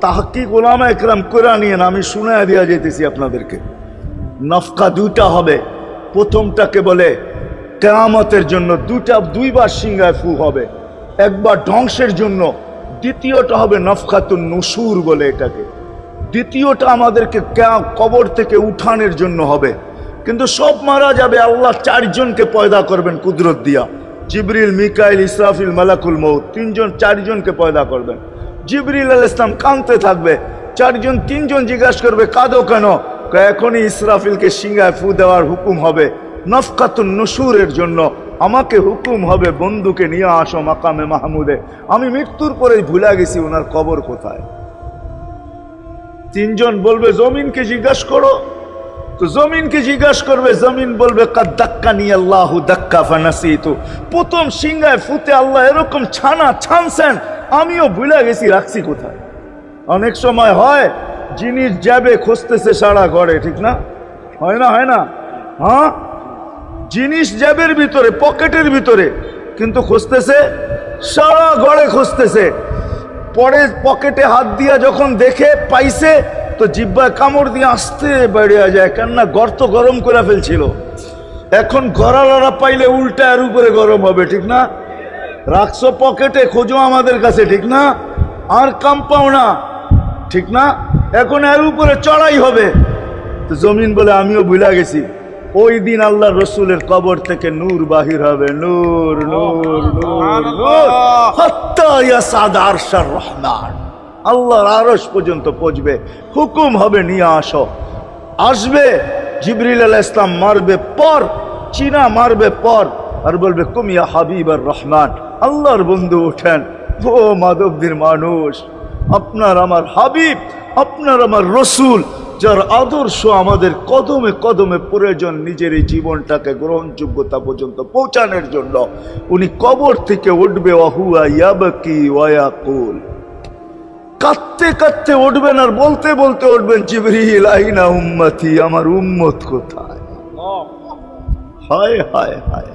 তাহকিক উলামা একরাম করে নিয়েন, আমি শুনায়া দিয়া যেতেছি আপনাদেরকে। নফকা দুইটা হবে, প্রথমটাকে বলে কিয়ামতের জন্য, দুইবার সিংহায় ফু হবে, একবার ধ্বংসের জন্য, দ্বিতীয়টা হবে নফকাতুন নুশুর বলে এটাকে, দ্বিতীয়টা আমাদেরকে কবর থেকে উঠানোর জন্য হবে। কিন্তু সব মারা যাবে, আল্লাহ চারজনকে পয়দা করবেন কুদরত দিয়া, জিবরিল, মিকাইল, ইসরাফিল, মালাকুল মউত, চারজনকে পয়দা করবেন। জিবরিল আলাইহিস সালাম কাঁদতে থাকবে, তিনজন জিজ্ঞাসা করবে কাঁদো কেন? এখনই ইসরাফিলকে সিংহায় ফু দেওয়ার হুকুম হবে নফকাতুন নুশুরের জন্য, আমাকে হুকুম হবে বন্ধুকে নিয়ে আসো মাকামে মাহমুদে, আমি মৃত্যুর পরে ভুলে গেছি ওনার কবর কোথায়। তিনজন বলবে জমিনকে জিজ্ঞাসা করো, তো জমিনকে জিজ্ঞাসা করবে, জমিন বলবে কাদ দাক্কানি আল্লাহু দাক্কা ফানাসিতু, প্রথম সিংহায় ফুতে আল্লাহ এরকম ছানছেন, আমিও ভুলে গেছি রাখছি কোথায়। অনেক সময় হয় জিনিস যাবে খুঁজতেছে সারা ঘরে, ঠিক না? হয় না? হ্যাঁ, জিনিস জ্যাবের ভিতরে, পকেটের ভিতরে, কিন্তু খুঁজতেছে সারা ঘরে খুঁজতেছে। পরে পকেটে হাত দিয়া যখন দেখে পাইছে, তো জিহ্বায় কামড় দিয়ে আসতে বেরিয়ে যায়, কেননা গর্ত গরম করে ফেলছিল। এখন গড়ালড়া পাইলে উল্টা এর উপরে গরম হবে, ঠিক না? রাখছো পকেটে, খোঁজো আমাদের কাছে, ঠিক না? আর কাম পাও না, ঠিক না? এখন এর উপরে চড়াই হবে। তো জমিন বলে আমিও ভুলে গেছি। ওই দিন আল্লাহ রসুলের কবর থেকে নূর বাহির হবে, নূর নূর নূর নূর, হাত্তা ইয়াসাদ আরশার রহমান, আল্লাহর আরশ পর্যন্ত পৌঁছবে, হুকুম হবে নিয়ে আসো। আসবে জিবরিল আলাইহিস সালাম, মারবে পর, চিনা মারবে পর, আর বলবে কুম ইয়া হাবিবার রহমান, আল্লাহর বন্ধু ওঠেন, ও মাধবদীর মানুষ, আপনার আমার হাবিব, আপনার আমার রসুল, যার আদর্শ আমাদের কদমে কদমে প্রয়োজন নিজের এই জীবনটাকে গ্রহণযোগ্যতা পর্যন্ত পৌঁছানোর জন্য, উনি কবর থেকে উঠবে, ওয়াহুয়া ইয়াবকি ওয়া ইয়াকুল, কাঁদতে কাঁদতে উঠবেন আর বলতে বলতে উঠবেন, জিবরিল আইনা উম্মতি, আমার উম্মত কোথায়? হায় হায় হায়।